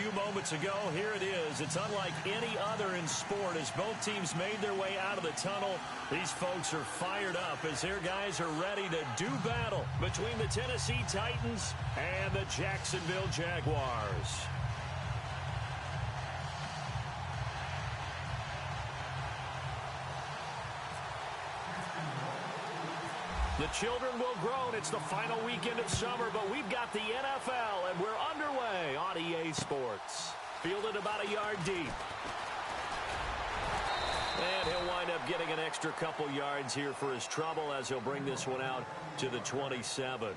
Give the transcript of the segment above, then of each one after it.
few moments ago. Here it is. It's unlike any other in sport as both teams made their way out of the tunnel. These folks are fired up as their guys are ready to do battle between the Tennessee Titans and the Jacksonville Jaguars. The children will groan. It's the final weekend of summer, but we've got the NFL, and we're underway on EA Sports. Fielded about a yard deep. And he'll wind up getting an extra couple yards here for his trouble as he'll bring this one out to the 27.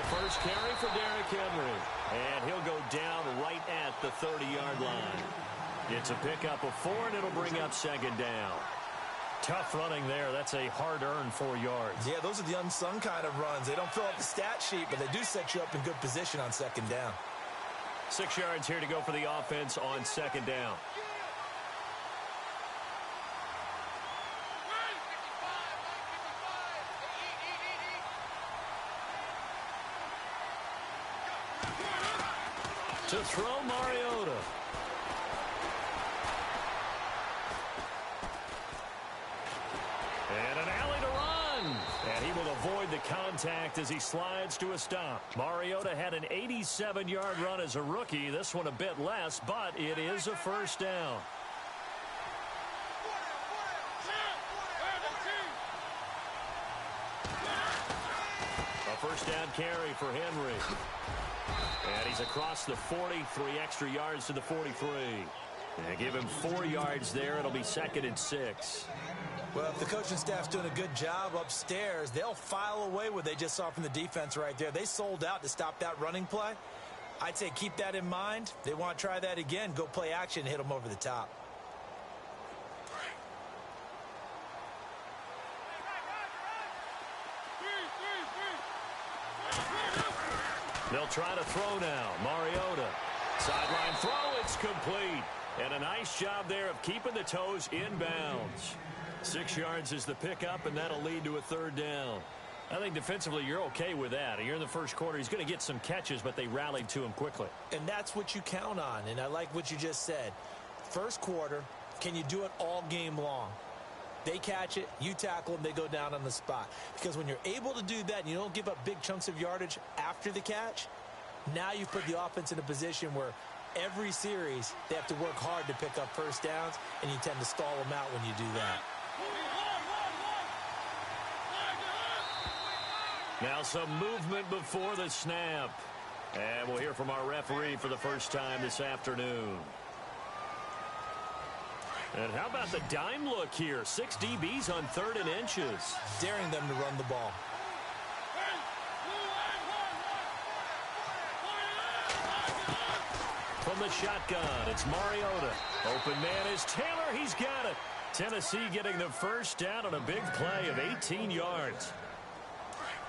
First carry for Derrick Henry. And he'll go down right at the 30-yard line. It's a pickup of 4, and it'll bring up second down. Tough running there. That's a hard-earned 4 yards. Yeah, those are the unsung kind of runs. They don't fill up the stat sheet, but they do set you up in good position on second down. 6 yards here to go for the offense on second down. To throw, Mariota. And an alley to run. And he will avoid the contact as he slides to a stop. Mariota had an 87-yard run as a rookie. This one a bit less, but it is a first down. A first down carry for Henry. And he's across the 40, 3 extra yards to the 43. And give him 4 yards there. It'll be 2nd and 6. Well, if the coaching staff's doing a good job upstairs, they'll file away what they just saw from the defense right there. They sold out to stop that running play. I'd say keep that in mind. They want to try that again. Go play action and hit them over the top. They'll try to throw now. Mariota. Sideline throw. It's complete. And a nice job there of keeping the toes inbounds. 6 yards is the pickup, and that'll lead to a third down. I think defensively you're okay with that. You're in the first quarter. He's going to get some catches, but they rallied to him quickly. And that's what you count on, and I like what you just said. First quarter, can you do it all game long? They catch it, you tackle them, they go down on the spot. Because when you're able to do that and you don't give up big chunks of yardage after the catch, now you put the offense in a position where every series they have to work hard to pick up first downs, and you tend to stall them out when you do that. Now some movement before the snap. And we'll hear from our referee for the first time this afternoon. And how about the dime look here? 6 DBs on 3rd and inches. Daring them to run the ball. From the shotgun, it's Mariota. Open man is Taylor. He's got it. Tennessee getting the first down on a big play of 18 yards.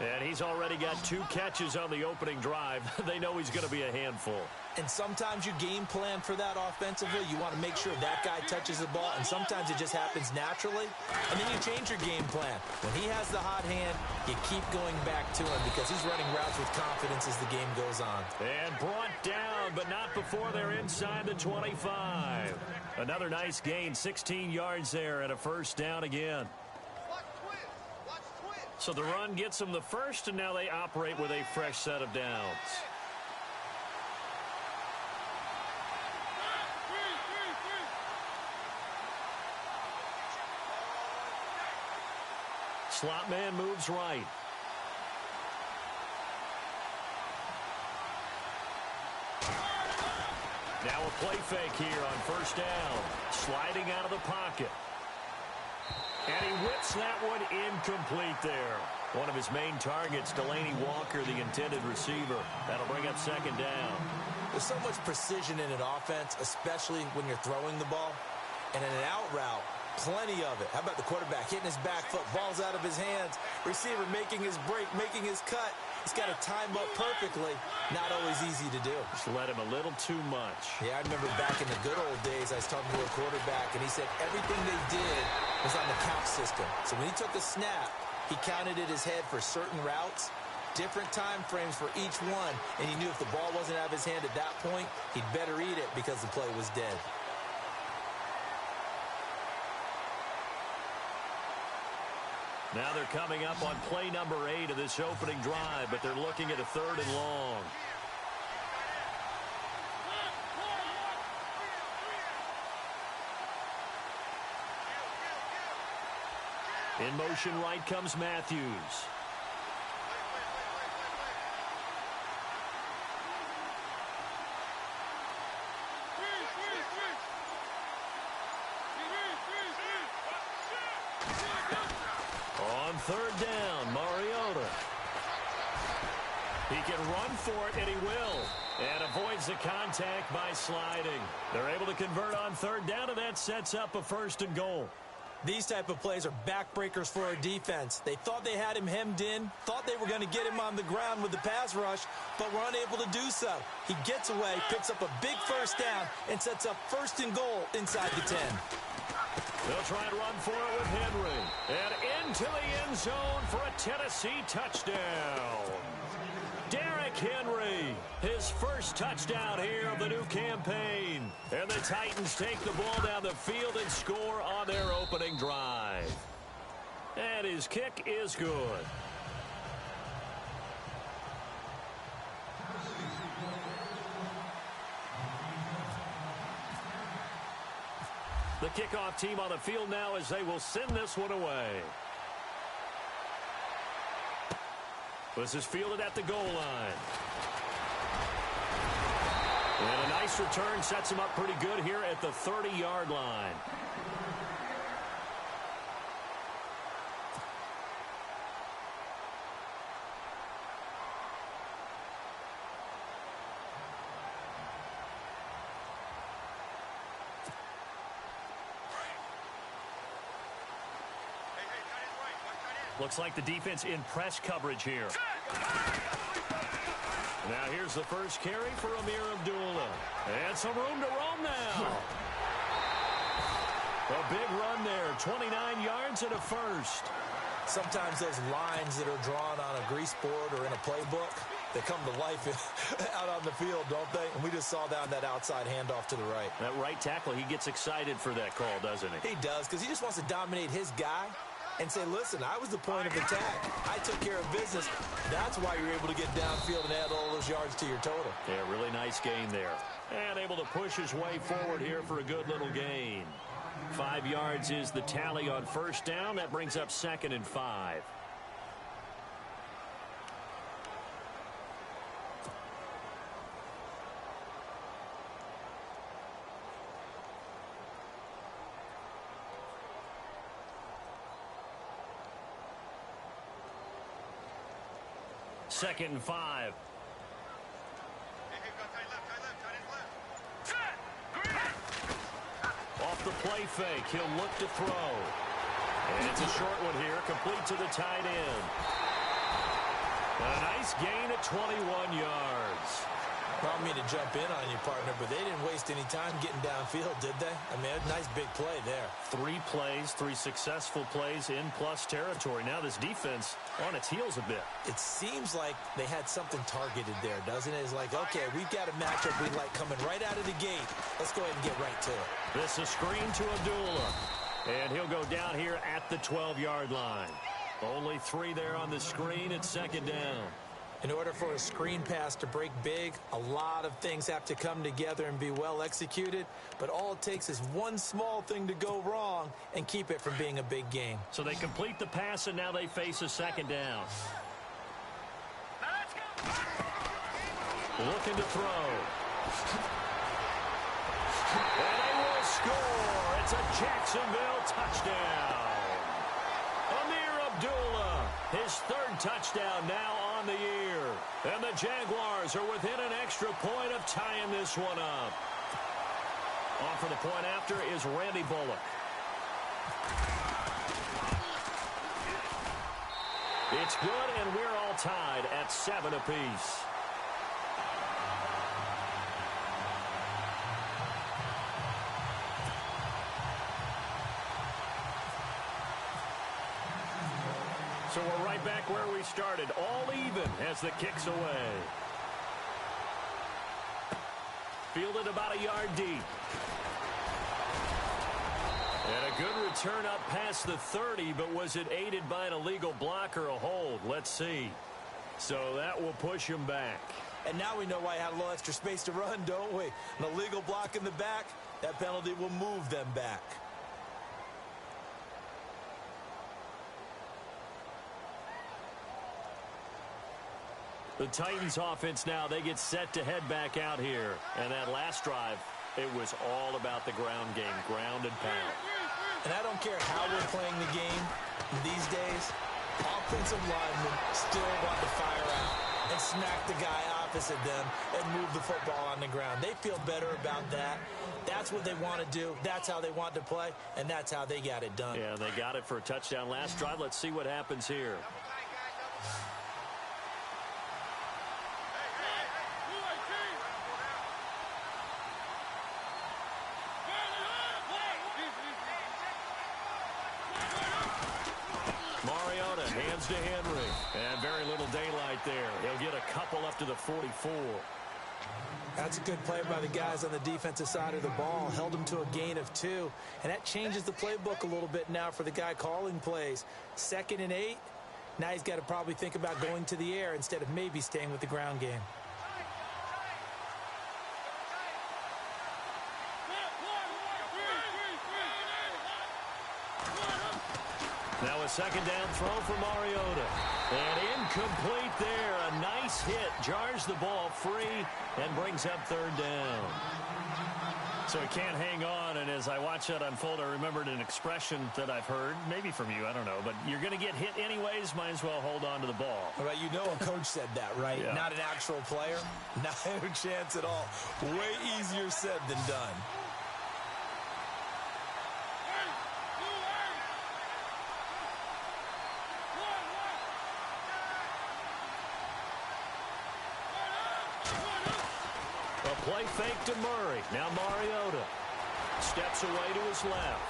And he's already got 2 catches on the opening drive. They know he's going to be a handful. And sometimes you game plan for that offensively. You want to make sure that guy touches the ball, and sometimes it just happens naturally. And then you change your game plan. When he has the hot hand, you keep going back to him because he's running routes with confidence as the game goes on. And brought down, but not before they're inside the 25. Another nice gain, 16 yards there, and a first down again. So the run gets them the first, and now they operate with a fresh set of downs. Slot man moves right. Now a play fake here on first down. Sliding out of the pocket. And he whips that one incomplete there. One of his main targets, Delaney Walker, the intended receiver. That'll bring up second down. There's so much precision in an offense, especially when you're throwing the ball. And in an out route, plenty of it. How about the quarterback hitting his back foot, ball's out of his hands, receiver making his break, making his cut. He's got to time up perfectly. Not always easy to do. Just let him a little too much. Yeah, I remember back in the good old days, I was talking to a quarterback, and he said everything they did was on the count system. So when he took a snap, he counted in his head for certain routes, different time frames for each one, and he knew if the ball wasn't out of his hand at that point, he'd better eat it because the play was dead. Now they're coming up on play number 8 of this opening drive, but they're looking at a 3rd and long. In motion right comes Matthews. On 3rd down, Mariota. He can run for it, and he will. And avoids the contact by sliding. They're able to convert on 3rd down, and that sets up a 1st and goal. These type of plays are backbreakers for our defense. They thought they had him hemmed in, thought they were going to get him on the ground with the pass rush, but were unable to do so. He gets away, picks up a big 1st down, and sets up 1st and goal inside the 10. They'll try and run for it with Henry. And into the end zone for a Tennessee touchdown. Derrick Henry, his first touchdown here of the new campaign. And the Titans take the ball down the field and score on their opening drive. And his kick is good. The kickoff team on the field now as they will send this one away. This is fielded at the goal line. And a nice return sets him up pretty good here at the 30-yard line. Looks like the defense in press coverage here. Now here's the first carry for Amir Abdullah. And some room to roam now. A big run there, 29 yards and a 1st. Sometimes those lines that are drawn on a grease board or in a playbook, they come to life out on the field, don't they? And we just saw that outside handoff to the right. That right tackle, he gets excited for that call, doesn't he? He does, because he just wants to dominate his guy and say, listen, I was the point of attack. I took care of business. That's why you're able to get downfield and add all those yards to your total. Yeah, really nice gain there. And able to push his way forward here for a good little gain. 5 yards is the tally on 1st down. That brings up 2nd and 5. Second and 5. Off the play fake, he'll look to throw. And it's a short one here, complete to the tight end. A nice gain at 21 yards. I don't mean to jump in on you, partner, but they didn't waste any time getting downfield, did they? I mean, a nice big play there. 3 plays, 3 successful plays in plus territory. Now this defense on its heels a bit. It seems like they had something targeted there, doesn't it? It's like, okay, we've got a matchup we like coming right out of the gate. Let's go ahead and get right to it. This is screen to Abdullah. And he'll go down here at the 12-yard line. Only 3 there on the screen. It's 2nd down. In order for a screen pass to break big, a lot of things have to come together and be well executed. But all it takes is one small thing to go wrong and keep it from being a big game. So they complete the pass, and now they face a 2nd down. Looking to throw. And they will score. It's a Jacksonville touchdown. Amir Abdullah, his 3rd touchdown now on the year. And the Jaguars are within an extra point of tying this one up. On for the point after is Randy Bullock. It's good, and we're all tied at 7 apiece. So we're right back where we started, all even as the kick's away. Fielded about a yard deep. And a good return up past the 30, but was it aided by an illegal block or a hold? Let's see. So that will push him back. And now we know why he had a little extra space to run, don't we? An illegal block in the back, that penalty will move them back. The Titans offense now, they get set to head back out here. And that last drive, it was all about the ground game, ground and pound. And I don't care how we're playing the game these days, offensive linemen still want to fire out and smack the guy opposite them and move the football on the ground. They feel better about that. That's what they want to do. That's how they want to play, and that's how they got it done. Yeah, they got it for a touchdown last drive. Let's see what happens here. Hands to Henry. And very little daylight there. He'll get a couple up to the 44. That's a good play by the guys on the defensive side of the ball. Held him to a gain of 2. And that changes the playbook a little bit now for the guy calling plays. 2nd and 8. Now he's got to probably think about going to the air instead of maybe staying with the ground game. Now a second down throw for Mariota. And incomplete there. A nice hit. Jars the ball free and brings up 3rd down. So he can't hang on. And as I watch that unfold, I remembered an expression that I've heard, maybe from you, I don't know. But you're going to get hit anyways. Might as well hold on to the ball. Well, you know a coach said that, right? Yeah. Not an actual player. Not a chance at all. Way easier said than done. Play fake to Murray. Now Mariota steps away to his left.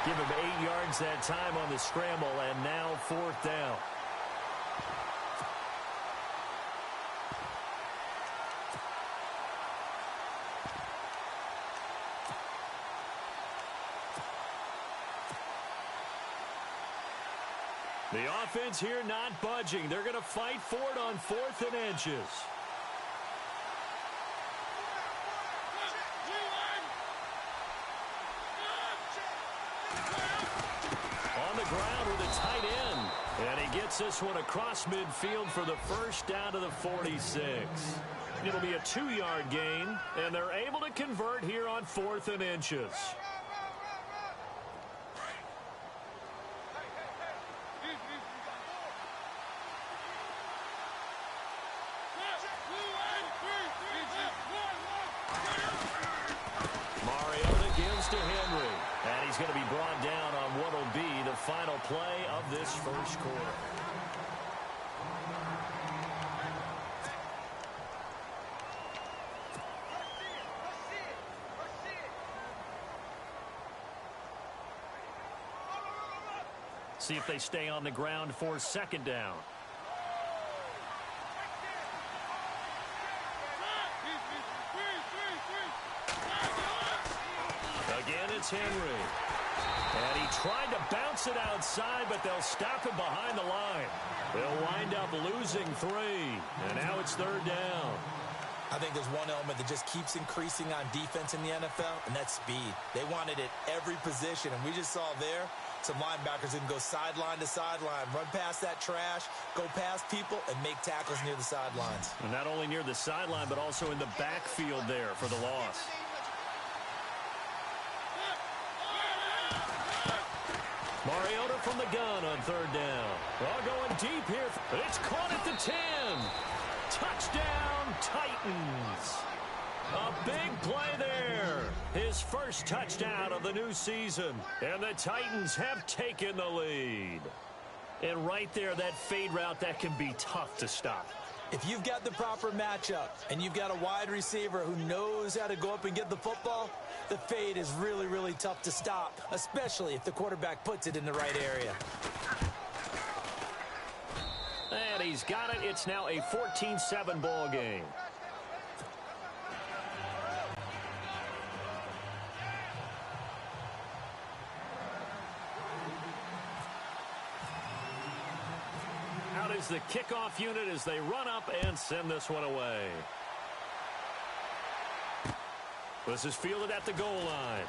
Give him 8 yards that time on the scramble, and now 4th down. The offense here not budging. They're going to fight for it on 4th and inches. And he gets this one across midfield for the first down to the 46. It'll be a 2-yard gain, and they're able to convert here on 4th and inches. Mariota gives to Henry. And he's going to be brought down on what will be the final play of this first quarter. See if they stay on the ground for 2nd down. Again, it's Henry. And he tried to bounce it outside, but they'll stop him behind the line. They'll wind up losing 3. And now it's 3rd down. I think there's one element that just keeps increasing on defense in the NFL, and that's speed. They want it at every position, and we just saw there some linebackers who can go sideline to sideline, run past that trash, go past people, and make tackles near the sidelines. And not only near the sideline, but also in the backfield there for the loss. Mariota from the gun on 3rd down. All going deep here. It's caught at the 10. Touchdown, Titans. A big play there. His first touchdown of the new season. And the Titans have taken the lead. And right there, that fade route, that can be tough to stop. If you've got the proper matchup and you've got a wide receiver who knows how to go up and get the football, the fade is really, really tough to stop, especially if the quarterback puts it in the right area. And he's got it. It's now a 14-7 ball game. Out is the kickoff unit as they run up and send this one away. This is fielded at the goal line.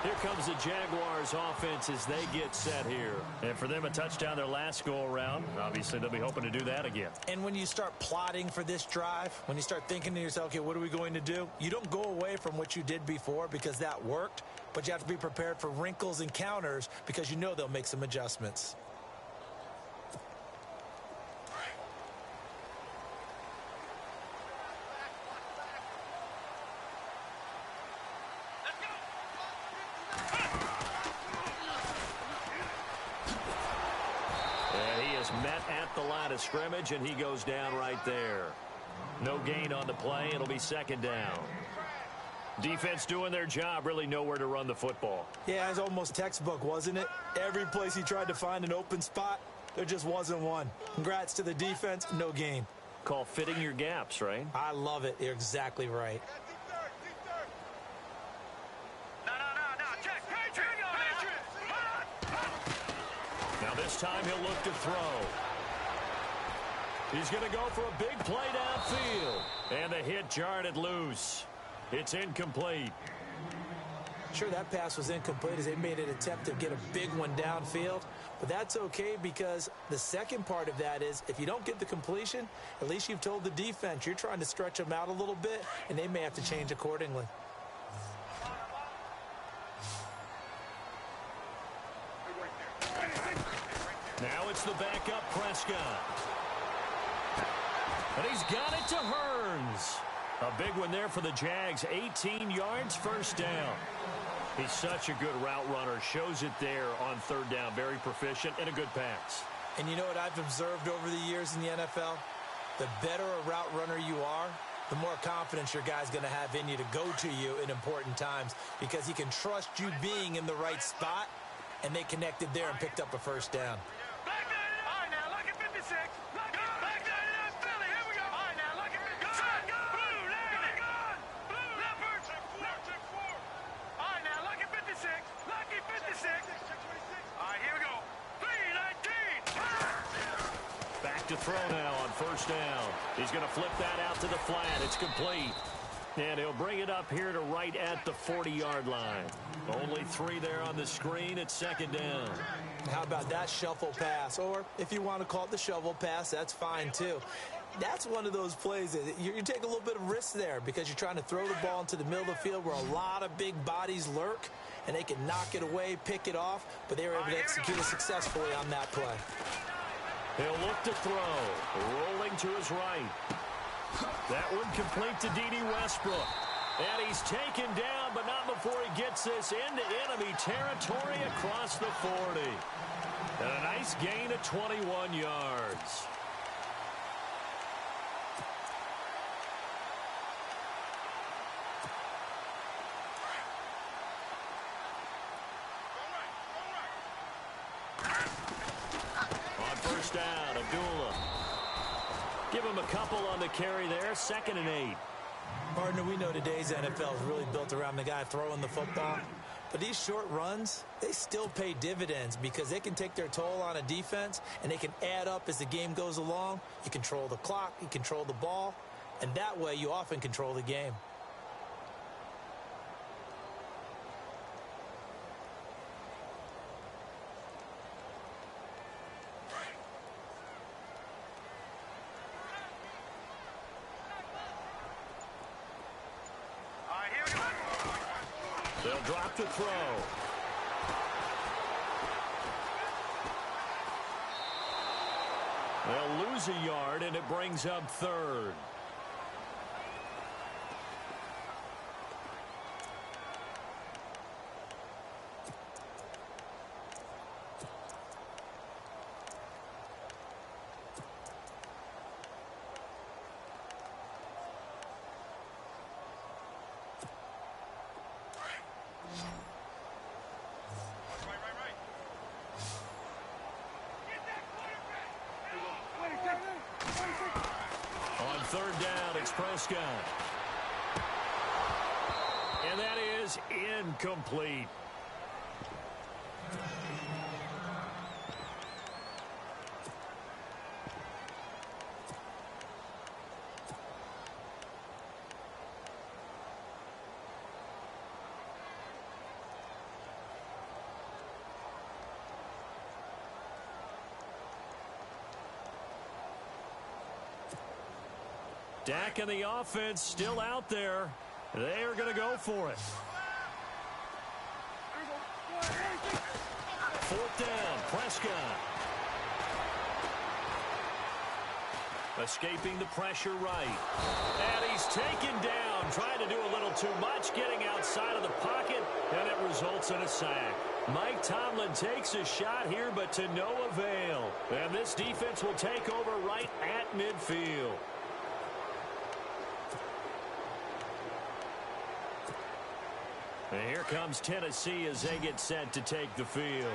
Here comes the Jaguars offense as they get set here. And for them, a touchdown their last go-around. Obviously, they'll be hoping to do that again. And when you start plotting for this drive, when you start thinking to yourself, okay, what are we going to do? You don't go away from what you did before because that worked, but you have to be prepared for wrinkles and counters because you know they'll make some adjustments. Met at the line of scrimmage, and he goes down right there. No gain on the play. It'll be second down. Defense doing their job, really nowhere to run the football. Yeah, it's almost textbook, wasn't it? Every place he tried to find an open spot, there just wasn't one. Congrats to the defense, no gain. Call fitting your gaps, right? I love it. You're exactly right. Now this time he'll look to throw. He's going to go for a big play downfield. And the hit jarred it loose. It's incomplete. Sure, that pass was incomplete as they made an attempt to get a big one downfield. But that's okay because the second part of that is if you don't get the completion, at least you've told the defense you're trying to stretch them out a little bit, and they may have to change accordingly. Now it's the backup Prescott. And he's got it to Hearns. A big one there for the Jags. 18 yards, first down. He's such a good route runner. Shows it there on third down. Very proficient and a good pass. And you know what I've observed over the years in the NFL? The better a route runner you are, the more confidence your guy's going to have in you to go to you in important times because he can trust you being in the right spot, and they connected there and picked up a first down. To throw now on first down. He's going to flip that out to the flat. It's complete. And he'll bring it up here to right at the 40-yard line. Only 3 there on the screen. It's second down. How about that shuffle pass? Or if you want to call it the shovel pass, that's fine too. That's one of those plays that you take a little bit of risk there because you're trying to throw the ball into the middle of the field where a lot of big bodies lurk, and they can knock it away, pick it off, but they were able to execute it successfully on that play. He'll look to throw. Rolling to his right. That one complete to D.D. Westbrook. And he's taken down, but not before he gets this into enemy territory across the 40. And a nice gain of 21 yards. Down, Abdullah. Give him a couple on the carry there. 2nd and 8. Partner, we know today's NFL is really built around the guy throwing the football. But these short runs, they still pay dividends because they can take their toll on a defense and they can add up as the game goes along. You control the clock, you control the ball, and that way you often control the game. They'll drop to throw. They'll lose a yard, and it brings up 3rd. It's Prescott. And that is incomplete. Dak and the offense still out there. They are going to go for it. Fourth down, Prescott. Escaping the pressure right. And he's taken down, trying to do a little too much, getting outside of the pocket, and it results in a sack. Mike Tomlin takes a shot here, but to no avail. And this defense will take over right at midfield. And here comes Tennessee as they get set to take the field.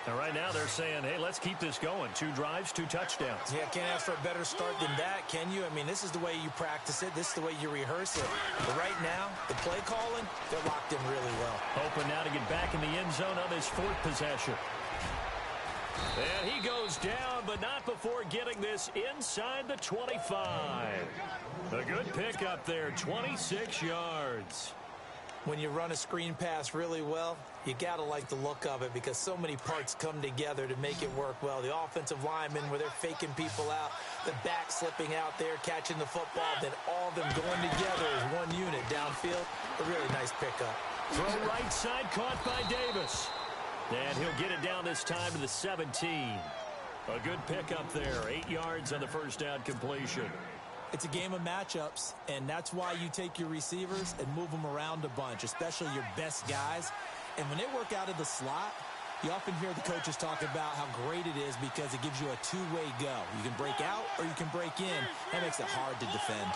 And right now they're saying, hey, let's keep this going. 2 drives, 2 touchdowns. Yeah, can't ask for a better start than that, can you? I mean, this is the way you practice it. This is the way you rehearse it. But right now, the play calling, they're locked in really well. Hoping now to get back in the end zone on his 4th possession. And he goes down, but not before getting this inside the 25. A good pickup there, 26 yards. When you run a screen pass really well, you got to like the look of it because so many parts come together to make it work well. The offensive linemen where they're faking people out, the back slipping out there, catching the football, then all of them going together as one unit downfield. A really nice pickup. Throw right side, caught by Davis. And he'll get it down this time to the 17. A good pickup there, 8 yards on the first down completion. It's a game of matchups, and that's why you take your receivers and move them around a bunch, especially your best guys. And when they work out of the slot, you often hear the coaches talk about how great it is because it gives you a two-way go. You can break out or you can break in. That makes it hard to defend.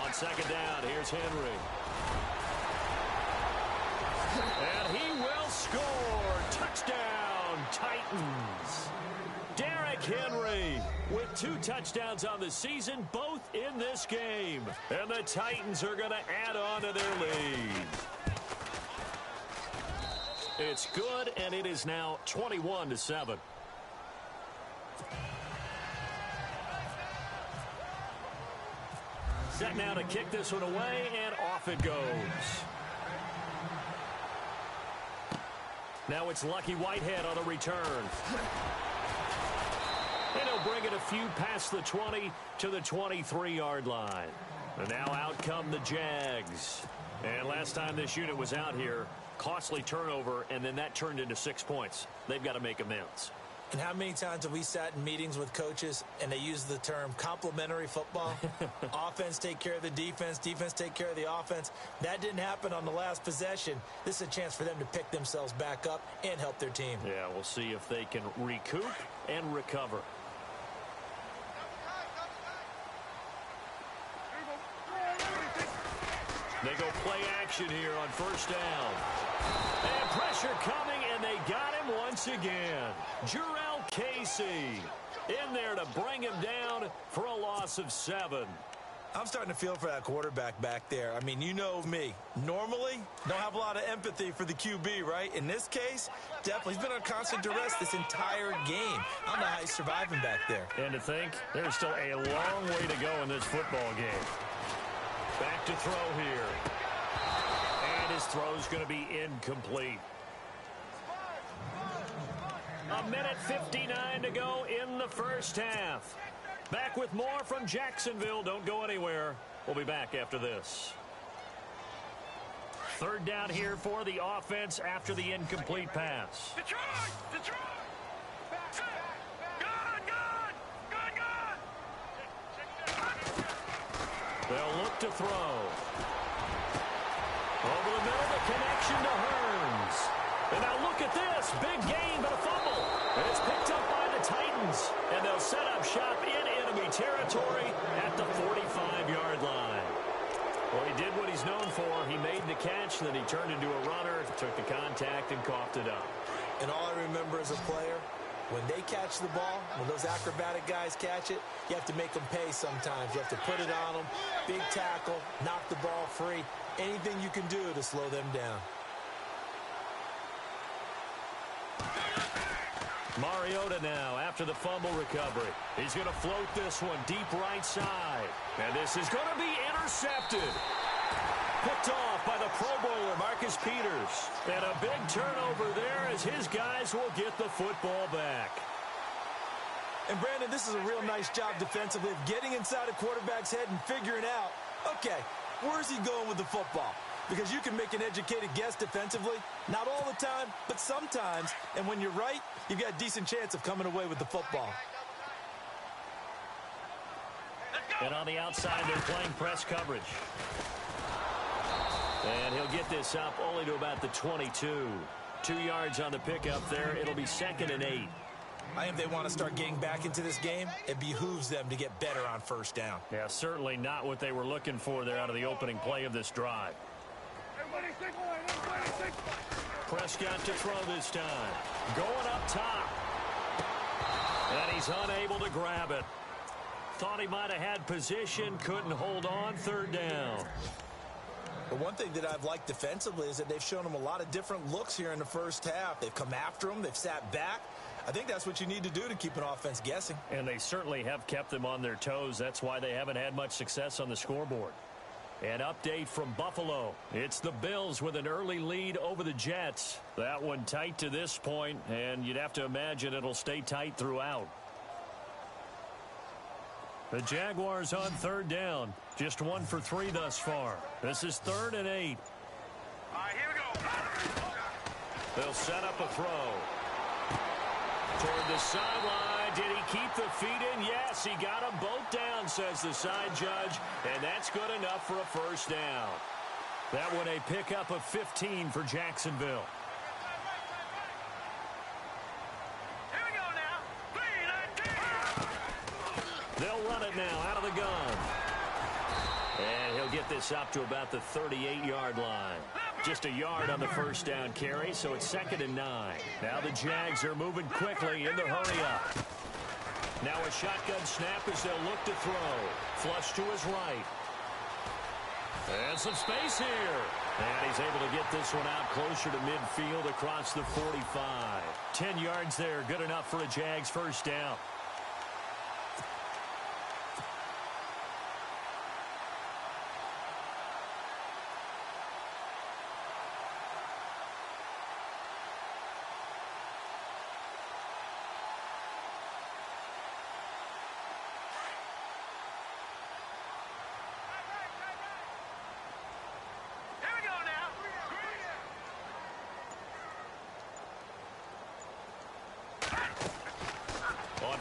On second down, here's Henry. And he will score. Touchdown, Titans. Derrick Henry with 2 touchdowns on the season, both in this game. And the Titans are going to add on to their lead. It's good, and it is now 21-7. Set now to kick this one away, and off it goes. Now it's Lucky Whitehead on the return. And he'll bring it a few past the 20 to the 23-yard line. And now out come the Jags. And last time this unit was out here, costly turnover, and then that turned into 6 points. They've got to make amends. And how many times have we sat in meetings with coaches and they use the term complementary football? Offense take care of the defense, defense take care of the offense. That didn't happen on the last possession. This is a chance for them to pick themselves back up and help their team. Yeah, we'll see if they can recoup and recover. They go play action here on first down. And pressure coming, and they got him once again. Jurrell Casey in there to bring him down for a loss of 7. I'm starting to feel for that quarterback back there. I mean, you know me. Normally, don't have a lot of empathy for the QB, right? In this case, definitely. He's been on constant duress this entire game. I don't know how he's surviving back there. And to think, there's still a long way to go in this football game. Back to throw here. And his throw's going to be incomplete. A minute 59 to go in the first half. Back with more from Jacksonville. Don't go anywhere. We'll be back after this. Third down here for the offense after the incomplete pass. Detroit! Detroit! They'll look to throw. Over the middle, the connection to Hearns. And now look at this. Big gain, but a fumble. And it's picked up by the Titans. And they'll set up shop in enemy territory at the 45-yard line. Well, he did what he's known for. He made the catch, then he turned into a runner, took the contact, and coughed it up. And all I remember as a player, When they catch the ball, when those acrobatic guys catch it, you have to make them pay sometimes. You have to put it on them, big tackle, knock the ball free. Anything you can do to slow them down. Mariota now after the fumble recovery. He's going to float this one deep right side. And this is going to be intercepted. Picked off by the Pro Bowler, Marcus Peters. And a big turnover there as his guys will get the football back. And, Brandon, this is a real nice job defensively of getting inside a quarterback's head and figuring out, okay, where's he going with the football? Because you can make an educated guess defensively. Not all the time, but sometimes. And when you're right, you've got a decent chance of coming away with the football. And on the outside, they're playing press coverage. And he'll get this up only to about the 22. 2 yards on the pickup there. It'll be 2nd and 8. I think if they want to start getting back into this game, it behooves them to get better on first down. Yeah, certainly not what they were looking for there out of the opening play of this drive. Prescott to throw this time. Going up top. And he's unable to grab it. Thought he might have had position, couldn't hold on, 3rd down. But one thing that I've liked defensively is that they've shown them a lot of different looks here in the first half. They've come after them. They've sat back. I think that's what you need to do to keep an offense guessing. And they certainly have kept them on their toes. That's why they haven't had much success on the scoreboard. An update from Buffalo. It's the Bills with an early lead over the Jets. That one tight to this point, and you'd have to imagine it'll stay tight throughout. The Jaguars on 3rd down. Just 1 for 3 thus far. This is 3rd and 8. All right, here we go. They'll set up a throw. Toward the sideline. Did he keep the feet in? Yes, he got them both down, says the side judge. And that's good enough for a first down. That one a pickup of 15 for Jacksonville. Here we go now. 3, 19. They'll run it now out of the gun. And he'll get this up to about the 38-yard line. Just a yard on the first down carry, so it's 2nd and 9. Now the Jags are moving quickly in the hurry-up. Now a shotgun snap as they'll look to throw. Flush to his right. And some space here. And he's able to get this one out closer to midfield across the 45. 10 yards there, good enough for a Jags first down.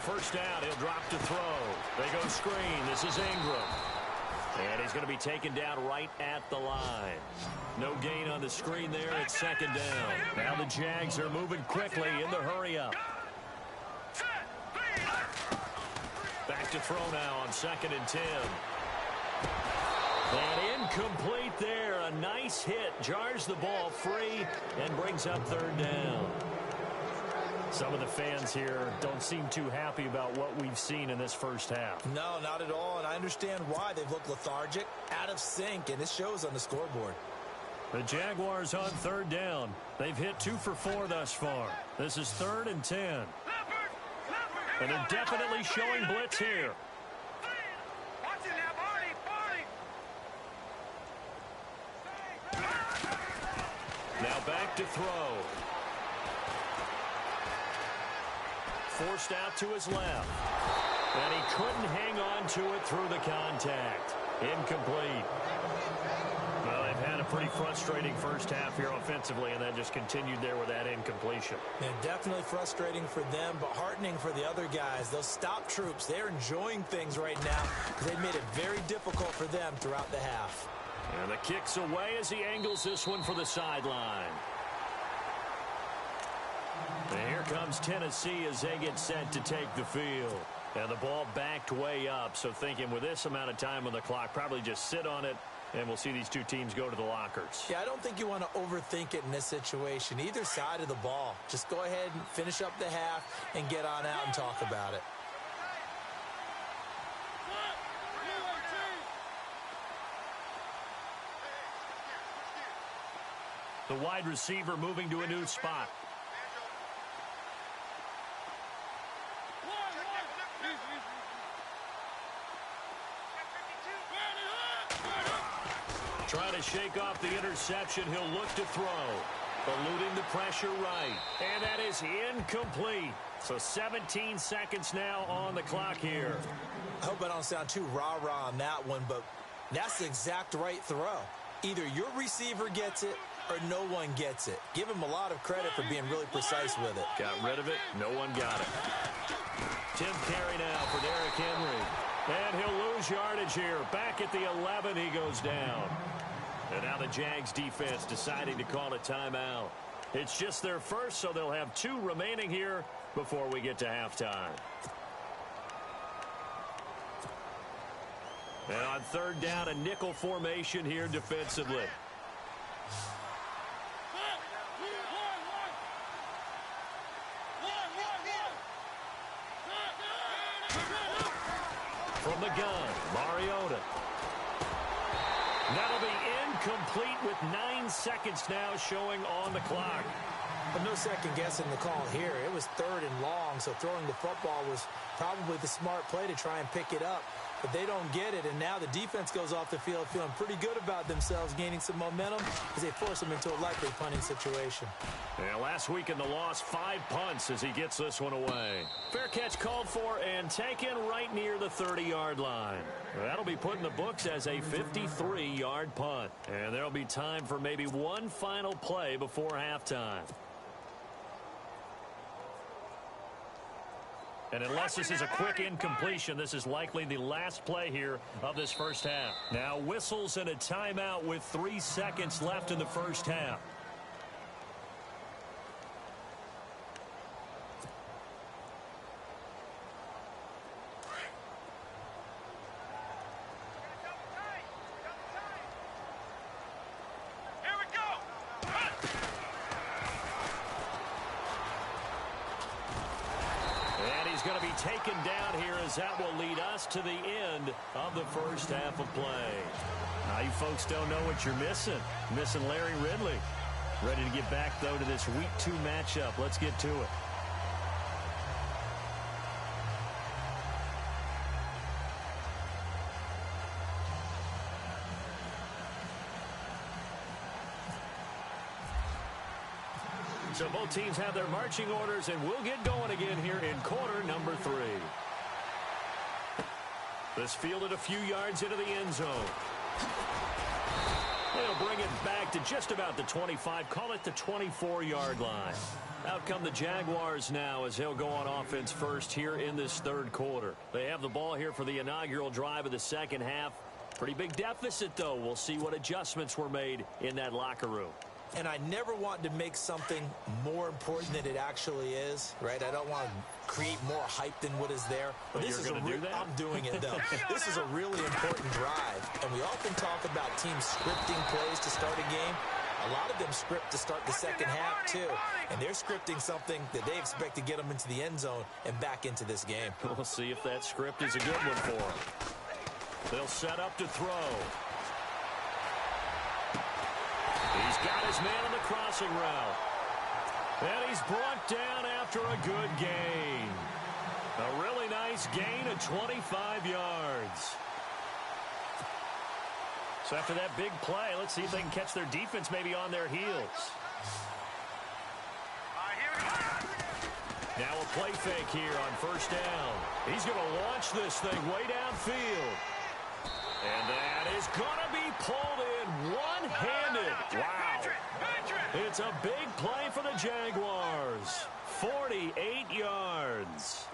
First down, he'll drop to throw. They go screen. This is Ingram. And he's going to be taken down right at the line. No gain on the screen there. It's 2nd down. Now the Jags are moving quickly in the hurry-up. Back to throw now on 2nd and 10. And incomplete there. A nice hit. Jars the ball free and brings up 3rd down. Some of the fans here don't seem too happy about what we've seen in this first half. No, not at all, and I understand why. They've looked lethargic, out of sync, and it shows on the scoreboard. The Jaguars on 3rd down. They've hit 2 for 4 thus far. This is 3rd and 10. And they're definitely showing blitz here. Now back to throw. Forced out to his left. And he couldn't hang on to it through the contact. Incomplete. Well, they've had a pretty frustrating first half here offensively, and that just continued there with that incompletion. Yeah, definitely frustrating for them, but heartening for the other guys. Those stop troops, they're enjoying things right now because they've made it very difficult for them throughout the half. And the kick's away as he angles this one for the sideline. And here comes Tennessee as they get set to take the field. And the ball backed way up, so thinking with this amount of time on the clock, probably just sit on it And we'll see these two teams go to the lockers. Yeah, I don't think you want to overthink it in this situation. Either side of the ball. Just go ahead and finish up the half and get on out and talk about it. The wide receiver moving to a new spot. Trying to shake off the interception. He'll look to throw. Eluding the pressure right. And that is incomplete. So 17 seconds now on the clock here. I hope I don't sound too rah-rah on that one, but that's the exact right throw. Either your receiver gets it or no one gets it. Give him a lot of credit for being really precise with it. Got rid of it. No one got it. 10th carry now for Derrick Henry. And he'll lose yardage here. Back at the 11, he goes down. And now the Jags defense deciding to call a timeout. It's just their first, so they'll have 2 remaining here before we get to halftime. And on 3rd down, a nickel formation here defensively. From the gun, Mariota. That'll be incomplete with 9 seconds now showing on the clock. But no second guessing the call here. It was 3rd and long, so throwing the football was probably the smart play to try and pick it up. But they don't get it, and now the defense goes off the field feeling pretty good about themselves, gaining some momentum as they force them into a likely punting situation. Yeah, last week in the loss, 5 punts as he gets this one away. Fair catch called for and taken right near the 30-yard line. That'll be put in the books as a 53-yard punt. And there'll be time for maybe one final play before halftime. And unless this is a quick incompletion, this is likely the last play here of this first half. Now whistles and a timeout with 3 seconds left in the first half. Going to be taken down here as that will lead us to the end of the first half of play. Now you folks don't know what you're missing. Missing Larry Ridley. Ready to get back, though, to this Week 2 matchup. Let's get to it. So both teams have their marching orders, and we'll get going again here in quarter number 3. This fielded a few yards into the end zone. They'll bring it back to just about the 25, call it the 24-yard line. Out come the Jaguars now as they'll go on offense first here in this 3rd quarter. They have the ball here for the inaugural drive of the second half. Pretty big deficit, though. We'll see what adjustments were made in that locker room. And I never want to make something more important than it actually is, right? I don't want to create more hype than what is there. But this is going to do that? I'm doing it, though. This is a really important drive. And we often talk about teams scripting plays to start a game. A lot of them script to start the second half, too. And they're scripting something that they expect to get them into the end zone and back into this game. We'll see if that script is a good one for them. They'll set up to throw. He's got his man on the crossing route. And he's brought down after a good gain. A really nice gain of 25 yards. So after that big play, let's see if they can catch their defense maybe on their heels. Now a play fake here on first down. He's going to launch this thing way downfield. And that is going to be pulled in one-handed. Wow. It's a big play for the Jaguars. 48 yards.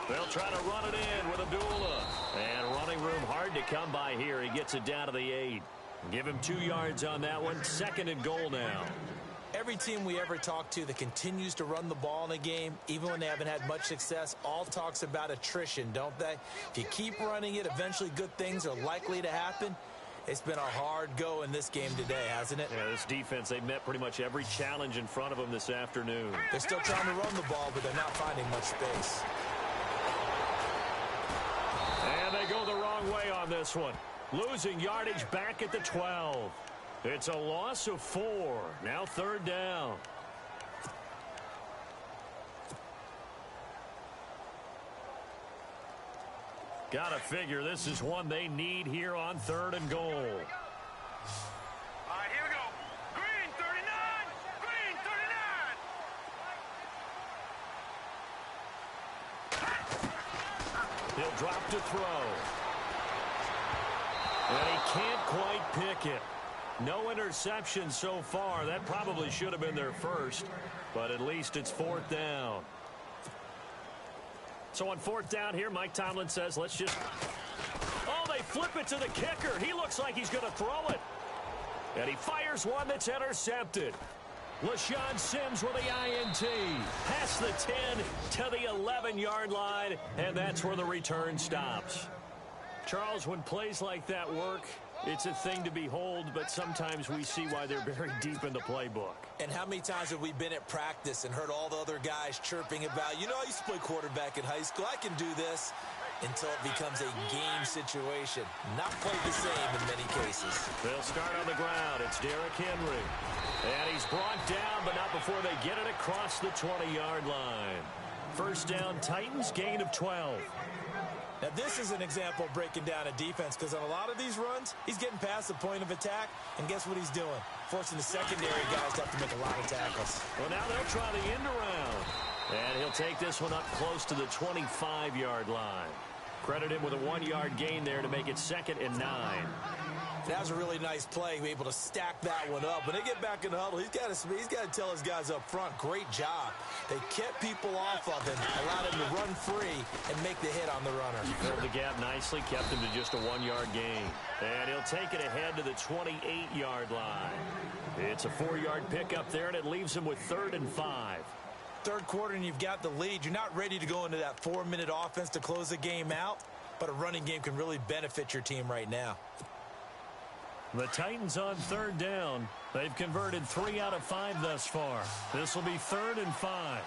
They'll try to run it in with Abdullah. And running room hard to come by here. He gets it down to the 8. Give him 2 yards on that one. 2nd and goal now. Every team we ever talk to that continues to run the ball in a game, even when they haven't had much success, all talks about attrition, don't they? If you keep running it, eventually good things are likely to happen. It's been a hard go in this game today, hasn't it? Yeah, this defense, they met pretty much every challenge in front of them this afternoon. They're still trying to run the ball, but they're not finding much space. And they go the wrong way on this one. Losing yardage back at the 12. It's a loss of 4. Now 3rd down. Gotta figure this is one they need here on 3rd and goal. All right, here we go. Green 39. Green 39. He'll drop to throw. And he can't quite pick it. No interception so far. That probably should have been their first, but at least it's 4th down. So on 4th down here, Mike Tomlin says, let's just... Oh, they flip it to the kicker. He looks like he's going to throw it. And he fires one that's intercepted. LaShawn Sims with the INT. Past the 10 to the 11-yard line, and that's where the return stops. Charles, when plays like that work, it's a thing to behold, but sometimes we see why they're very deep in the playbook. And how many times have we been at practice and heard all the other guys chirping about, you know, I used to play quarterback in high school, I can do this, until it becomes a game situation. Not quite the same in many cases. They'll start on the ground. It's Derrick Henry. And he's brought down, but not before they get it across the 20-yard line. 1st down, Titans, gain of 12. Now, this is an example of breaking down a defense, because on a lot of these runs, he's getting past the point of attack, and guess what he's doing? Forcing the secondary guys to have to make a lot of tackles. Well, now they'll try the end around. And he'll take this one up close to the 25-yard line. Credit him with a 1-yard gain there to make it 2nd and 9. That was a really nice play, able to stack that one up. When they get back in the huddle, he's got to tell his guys up front, great job. They kept people off of him, allowed him to run free and make the hit on the runner. Filled the gap nicely, kept him to just a 1-yard gain. And he'll take it ahead to the 28-yard line. It's a 4-yard pickup there, and it leaves him with 3rd and 5. 3rd quarter, and you've got the lead. You're not ready to go into that 4-minute offense to close the game out, but a running game can really benefit your team right now. The Titans on 3rd down. They've converted 3 out of 5 thus far. This will be 3rd and 5.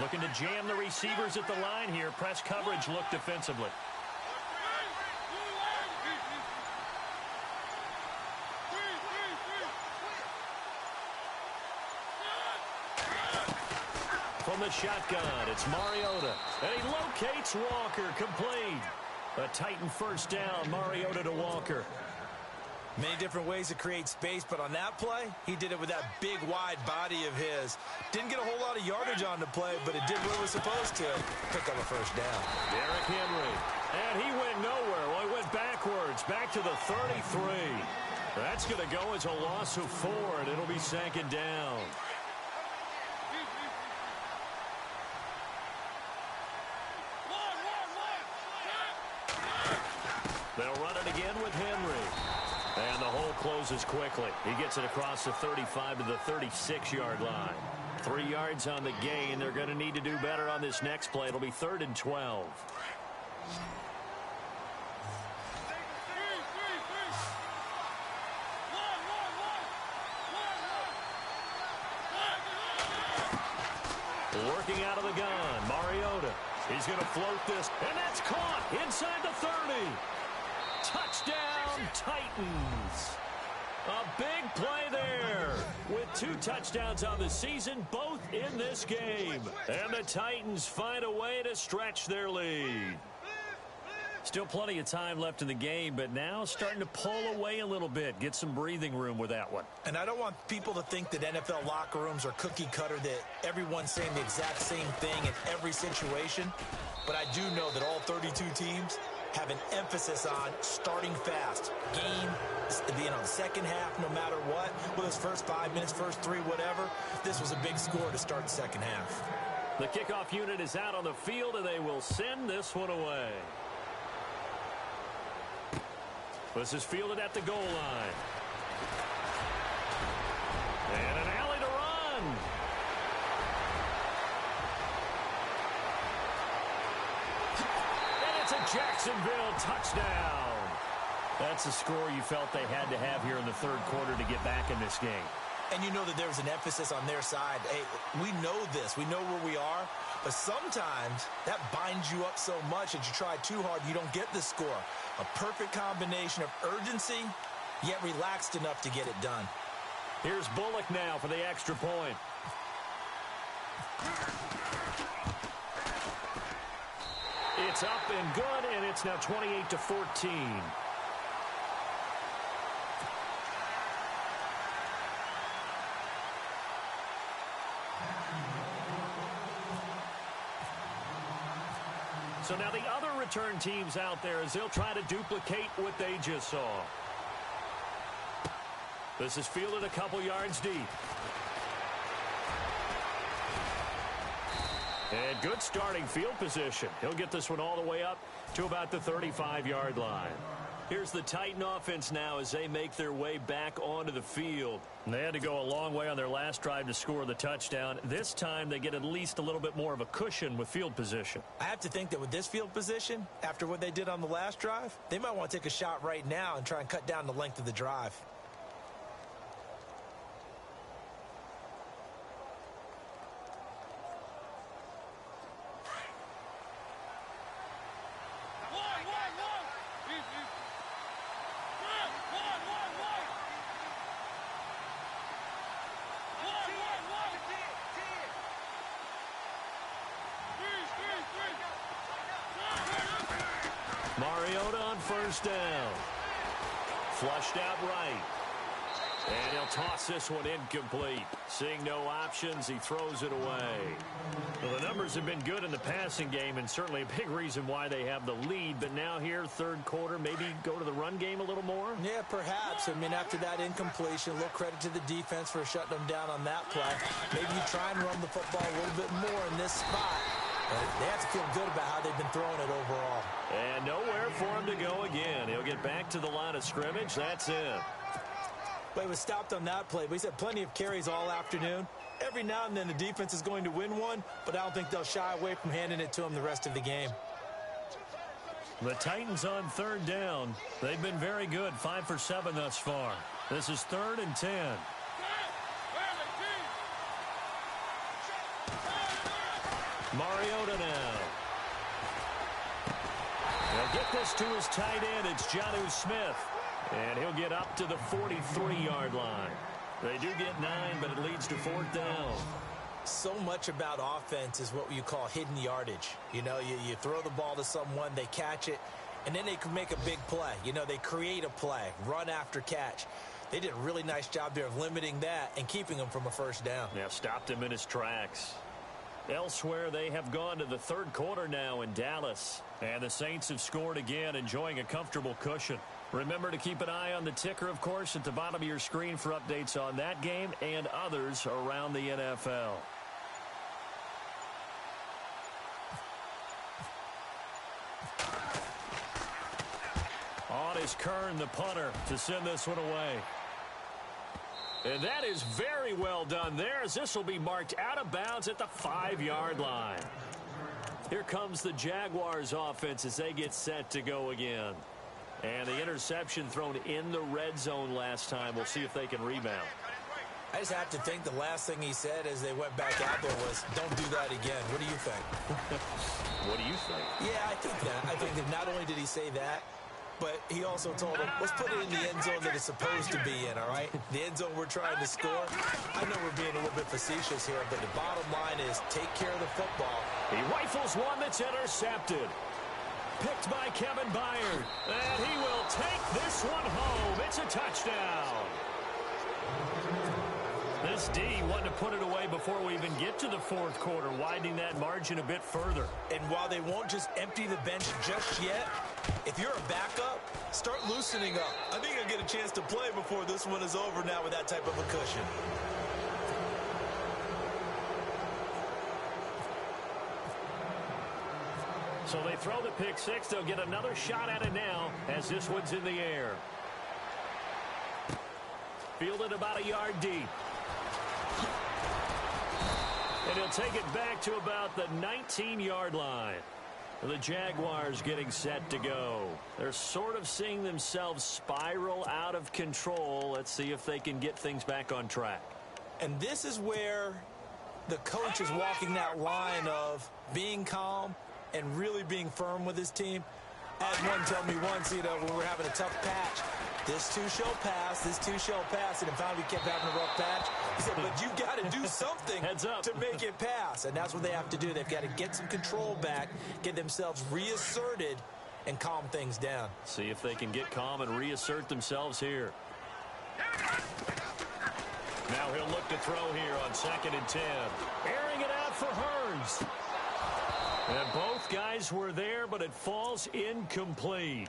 Looking to jam the receivers at the line here. Press coverage look defensively. From the shotgun, it's Mariota. And he locates Walker, complete. A Titan 1st down, Mariota to Walker. Many different ways to create space, but on that play, he did it with that big, wide body of his. Didn't get a whole lot of yardage on the play, but it did what it was supposed to. Pick up a 1st down. Derrick Henry. And he went nowhere. Well, he went backwards, back to the 33. That's going to go as a loss of 4, and it'll be 2nd down. They'll run it again with Henry. And the hole closes quickly. He gets it across the 35 to the 36-yard line. 3 yards on the gain. They're going to need to do better on this next play. It'll be 3rd and 12. Working out of the gun, Mariota. He's going to float this, and that's caught inside the 30. Touchdown, Titans. A big play there with 2 touchdowns on the season, both in this game. And the Titans find a way to stretch their lead. Still plenty of time left in the game, but now starting to pull away a little bit. Get some breathing room with that one. And I don't want people to think that NFL locker rooms are cookie cutter, that everyone's saying the exact same thing in every situation. But I do know that all 32 teams have an emphasis on starting fast. Game, being on the second half no matter what. Whether it's first 5 minutes, first 3, whatever. This was a big score to start the second half. The kickoff unit is out on the field, and they will send this one away. This is fielded at the goal line. And an alley to run. And it's a Jacksonville touchdown. That's a score you felt they had to have here in the third quarter to get back in this game. And you know that there was an emphasis on their side. Hey, we know this. We know where we are. But sometimes that binds you up so much that you try too hard, you don't get the score. A perfect combination of urgency, yet relaxed enough to get it done. Here's Bullock now for the extra point. It's up and good, and it's now 28-14. So now the other return teams out there as they'll try to duplicate what they just saw. This is fielded a couple yards deep. And good starting field position. He'll get this one all the way up to about the 35-yard line. Here's the Titan offense now as they make their way back onto the field. And they had to go a long way on their last drive to score the touchdown. This time they get at least a little bit more of a cushion with field position. I have to think that with this field position, after what they did on the last drive, they might want to take a shot right now and try and cut down the length of the drive. Mariota on first down. Flushed out right. And he'll toss this one incomplete. Seeing no options, he throws it away. Well, the numbers have been good in the passing game, and certainly a big reason why they have the lead. But now here, third quarter, maybe go to the run game a little more? Yeah, perhaps. I mean, after that incompletion, a little credit to the defense for shutting them down on that play. Maybe you try and run the football a little bit more in this spot. But they have to feel good about how they've been throwing it overall. And nowhere for him to go again. He'll get back to the line of scrimmage. That's it. But he was stopped on that play. But he's had plenty of carries all afternoon. Every now and then the defense is going to win one, but I don't think they'll shy away from handing it to him the rest of the game. The Titans on third down. They've been very good, 5 for 7 thus far. This is 3rd and 10. Mariota now. He'll get this to his tight end. It's Jonnu Smith. And he'll get up to the 43-yard line. They do get 9, but it leads to 4th down. So much about offense is what you call hidden yardage. You know, you throw the ball to someone, they catch it, and then they can make a big play. You know, they create a play, run after catch. They did a really nice job there of limiting that and keeping him from a first down. Yeah, stopped him in his tracks. Elsewhere, they have gone to the third quarter now in Dallas. And the Saints have scored again, enjoying a comfortable cushion. Remember to keep an eye on the ticker, of course, at the bottom of your screen for updates on that game and others around the NFL. On is Kern, the punter, to send this one away. And that is very well done there, as this will be marked out of bounds at the 5-yard line. Here comes the Jaguars offense as they get set to go again. And the interception thrown in the red zone last time. We'll see if they can rebound. I just have to think the last thing he said as they went back out there was, don't do that again. What do you think? What do you think? Yeah, I think that. I think that not only did he say that, but he also told him, let's put it in the end zone that it's supposed to be in, all right? The end zone we're trying to score. I know we're being a little bit facetious here, but the bottom line is take care of the football. He rifles one that's intercepted. Picked by Kevin Byard. And he will take this one home. It's a touchdown. This D wanted to put it away before we even get to the fourth quarter, widening that margin a bit further. And while they won't just empty the bench just yet, if you're a backup, start loosening up. I think I'll get a chance to play before this one is over now with that type of a cushion. So they throw the pick six. They'll get another shot at it now as this one's in the air. Fielded about a yard deep. And he'll take it back to about the 19-yard line. The Jaguars getting set to go. They're sort of seeing themselves spiral out of control. Let's see if they can get things back on track. And this is where the coach is walking that line of being calm and really being firm with his team. I had one tell me once, when we were having a tough patch, this too shall pass, this too shall pass, and finally we kept having a rough patch. He said, but you've got to do something to make it pass, and that's what they have to do. They've got to get some control back, get themselves reasserted, and calm things down. See if they can get calm and reassert themselves here. Now he'll look to throw here on 2nd and 10. Airing it out for Hearns. And both guys were there, but it falls incomplete.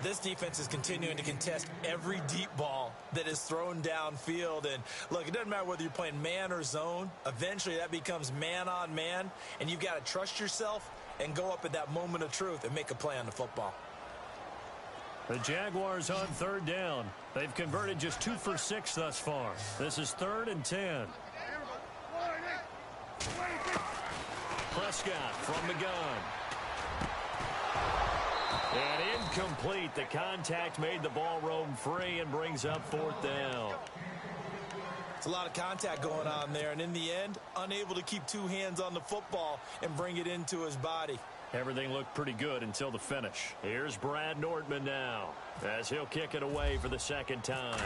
This defense is continuing to contest every deep ball that is thrown downfield. And, look, it doesn't matter whether you're playing man or zone. Eventually, that becomes man on man, and you've got to trust yourself and go up at that moment of truth and make a play on the football. The Jaguars on 3rd down. They've converted just 2 for 6 thus far. This is 3rd and 10. Prescott from the gun. And incomplete. The contact made the ball roam free and brings up 4th down. It's a lot of contact going on there, and in the end, unable to keep 2 hands on the football and bring it into his body. Everything looked pretty good until the finish. Here's Brad Nordman now as he'll kick it away for the 2nd time.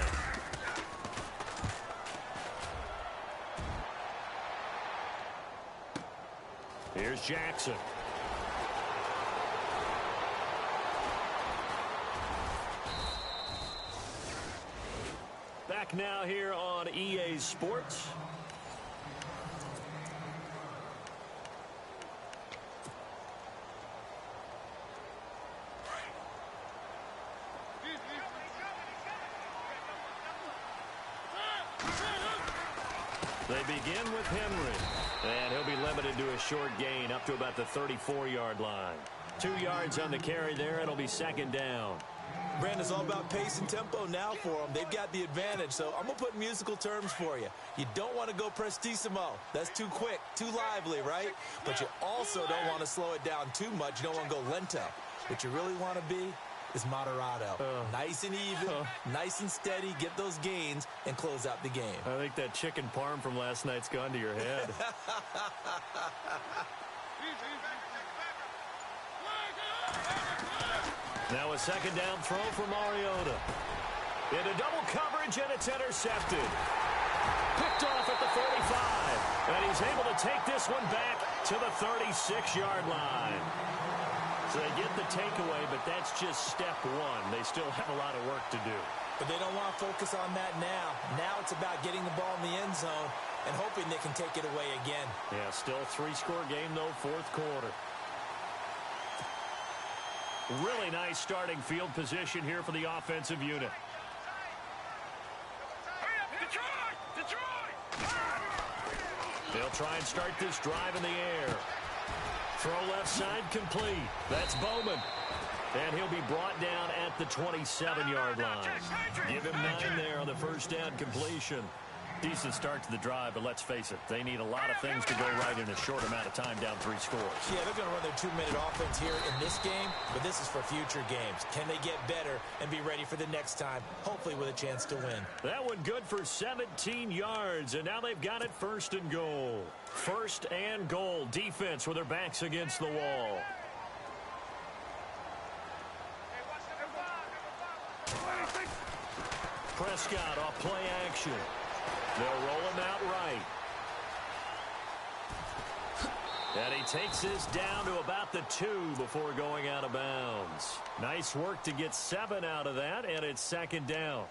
Here's Jackson. Back now here on EA Sports. They begin with Henry, and he'll be limited to a short gain up to about the 34-yard line. 2 yards on the carry there. It'll be 2nd down. Brandon, it's all about pace and tempo now for them. They've got the advantage, so I'm going to put musical terms for you. You don't want to go prestissimo. That's too quick, too lively, right? But you also don't want to slow it down too much. You don't want to go lento. What you really want to be is moderato. Nice and even, nice and steady, get those gains, and close out the game. I think that chicken parm from last night's gone to your head. Now a 2nd down throw for Mariota. Into double coverage, and it's intercepted. Picked off at the 45. And he's able to take this one back to the 36-yard line. So they get the takeaway, but that's just step 1. They still have a lot of work to do. But they don't want to focus on that now. Now it's about getting the ball in the end zone and hoping they can take it away again. Yeah, still a 3-score game, though, 4th quarter. Really nice starting field position here for the offensive unit. They'll try and start this drive in the air. Throw left side complete. That's Bowman. And he'll be brought down at the 27-yard line. Give him 9 there on the 1st down completion. Decent start to the drive, but let's face it, they need a lot of things to go right in a short amount of time, down 3 scores. Yeah, they're going to run their 2-minute offense here in this game, but this is for future games. Can they get better and be ready for the next time, hopefully with a chance to win? That one good for 17 yards, and now they've got it 1st and goal. 1st and goal. Defense with their backs against the wall. Prescott off play action. They'll roll him out right. And he takes this down to about the 2 before going out of bounds. Nice work to get 7 out of that, and it's 2nd down.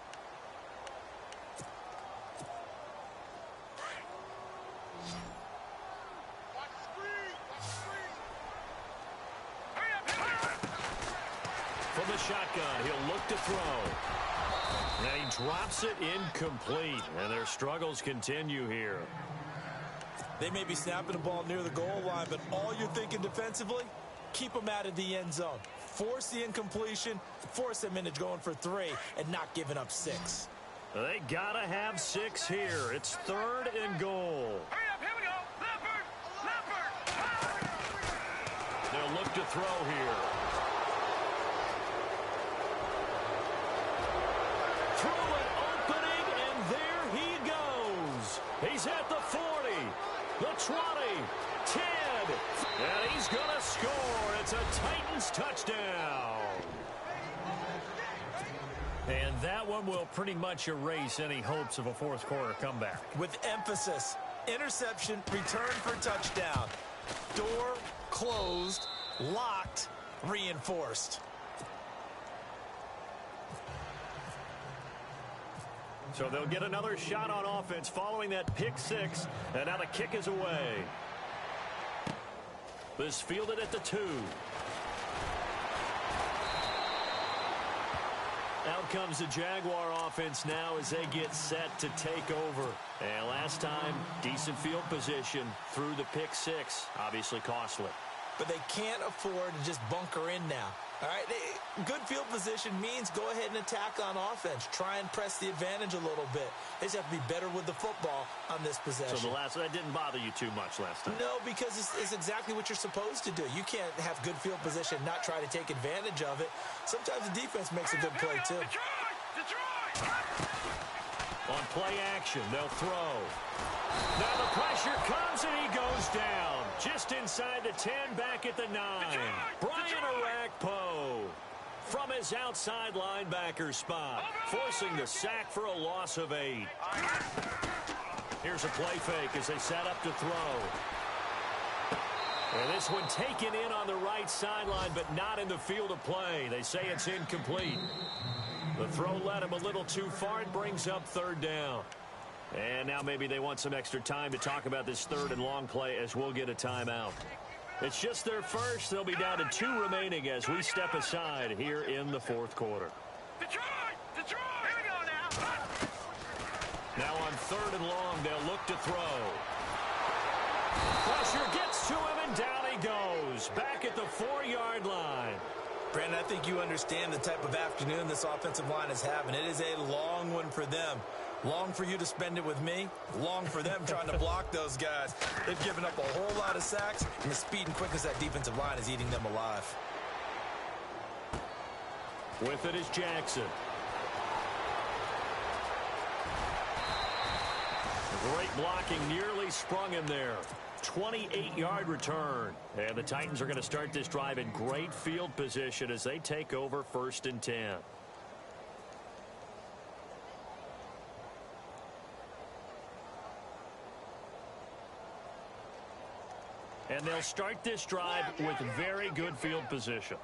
From the shotgun, he'll look to throw. And he drops it incomplete, and their struggles continue here. They may be snapping the ball near the goal line, but all you're thinking defensively, keep them out of the end zone. Force the incompletion, force them into going for 3, and not giving up 6. They gotta have 6 here. It's 3rd and goal. Hurry up, here we go. Leopard. They'll look to throw here. Throw an opening, and there he goes. He's at the 40, the 20, 10, and he's gonna score. It's a Titans touchdown. And that one will pretty much erase any hopes of a fourth quarter comeback. With emphasis, interception, return for touchdown. Door closed, locked, reinforced. So they'll get another shot on offense following that pick 6, and now the kick is away. This fielded at the 2. Out comes the Jaguar offense now as they get set to take over. And last time, decent field position through the pick 6. Obviously costly. But they can't afford to just bunker in now. All right, good field position means go ahead and attack on offense. Try and press the advantage a little bit. They just have to be better with the football on this possession. So that didn't bother you too much last time? No, because it's exactly what you're supposed to do. You can't have good field position, not try to take advantage of it. Sometimes the defense makes a good play, too. Detroit! On play action, they'll throw. Now the pressure comes, and he goes down. Just inside the 10, back at the 9. Brian Arakpo from his outside linebacker spot, forcing the sack for a loss of 8. Here's a play fake as they set up to throw. And this one taken in on the right sideline, but not in the field of play. They say it's incomplete. The throw led him a little too far. It brings up 3rd down. And now maybe they want some extra time to talk about this 3rd and long play as we'll get a timeout. It's just their first. They'll be down to 2 remaining as we step aside here in the 4th quarter. Detroit! Here we go now. Now on 3rd and long, they'll look to throw. Pressure gets to him, and down he goes. Back at the 4-yard line. Brandon, I think you understand the type of afternoon this offensive line is having. It is a long one for them. Long for you to spend it with me. Long for them trying to block those guys. They've given up a whole lot of sacks, and the speed and quickness of that defensive line is eating them alive. With it is Jackson. Great blocking, nearly sprung him there. 28-yard return. And the Titans are going to start this drive in great field position as they take over 1st and 10. And they'll start this drive with very good field position.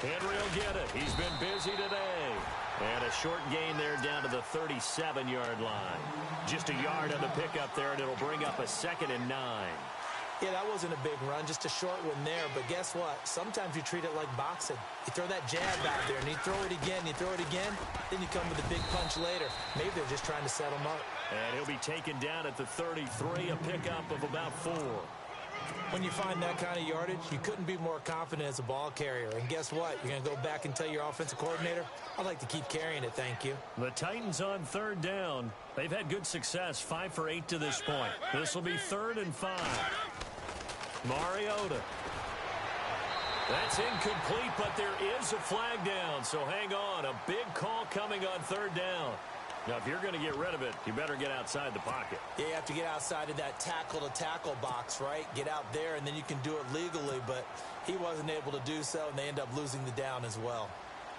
Henry will get it. He's been busy today. And a short gain there down to the 37-yard line. Just a yard on the pickup there, and it'll bring up a 2nd and 9. Yeah, that wasn't a big run, just a short one there. But guess what? Sometimes you treat it like boxing. You throw that jab out there, and you throw it again, you throw it again, then you come with a big punch later. Maybe they're just trying to set him up. And he'll be taken down at the 33, a pickup of about 4. When you find that kind of yardage, you couldn't be more confident as a ball carrier. And guess what? You're going to go back and tell your offensive coordinator, I'd like to keep carrying it, thank you. The Titans on 3rd down. They've had good success, 5 for 8 to this point. This will be 3rd and 5. Mariota. That's incomplete, but there is a flag down, so hang on. A big call coming on 3rd down. Now, if you're going to get rid of it, you better get outside the pocket. Yeah, you have to get outside of that tackle-to-tackle box, right? Get out there, and then you can do it legally, but he wasn't able to do so, and they end up losing the down as well.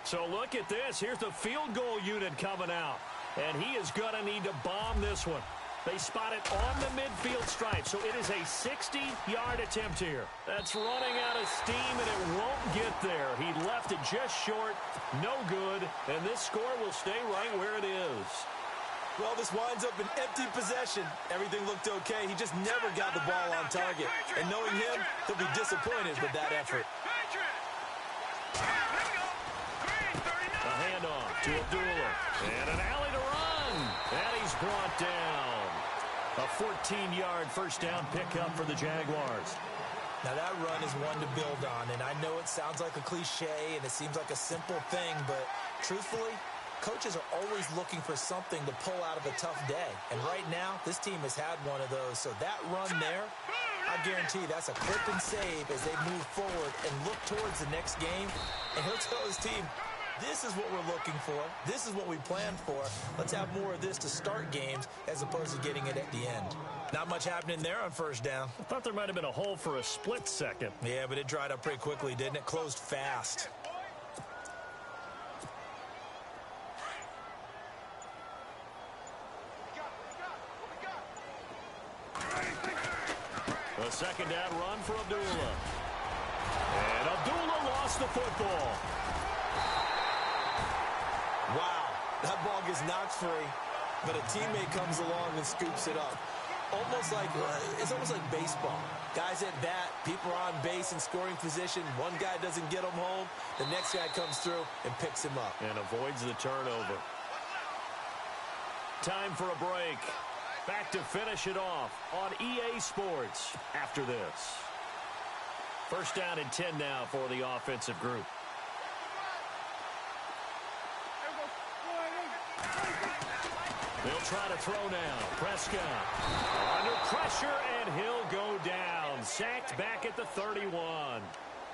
So look at this. Here's the field goal unit coming out, and he is going to need to bomb this one. They spot it on the midfield stripe, so it is a 60-yard attempt here. That's running out of steam, and it won't get there. He left it just short, no good, and this score will stay right where it is. Well, this winds up an empty possession. Everything looked okay. He just never got the ball on target. And knowing him, he'll be disappointed with that effort. A handoff to Abdullah, and an alley to run. down. A 14-yard first down pickup for the Jaguars. Now, that run is one to build on, and I know it sounds like a cliche and it seems like a simple thing, but truthfully, coaches are always looking for something to pull out of a tough day. And right now, this team has had one of those. So that run there, I guarantee that's a clip and save as they move forward and look towards the next game. And he'll tell his team, this is what we're looking for. This is what we planned for. Let's have more of this to start games as opposed to getting it at the end. Not much happening there on first down. I thought there might have been a hole for a split second. Yeah, but it dried up pretty quickly, didn't it? Closed fast. A second down run for Abdullah. And Abdullah lost the football. Wow, that ball gets knocked free, but a teammate comes along and scoops it up. It's almost like baseball. Guys at bat, people are on base in scoring position. One guy doesn't get him home. The next guy comes through and picks him up. And avoids the turnover. Time for a break. Back to finish it off on EA Sports after this. First down and 10 now for the offensive group. They'll try to throw now. Prescott under pressure, and he'll go down. Sacked back at the 31.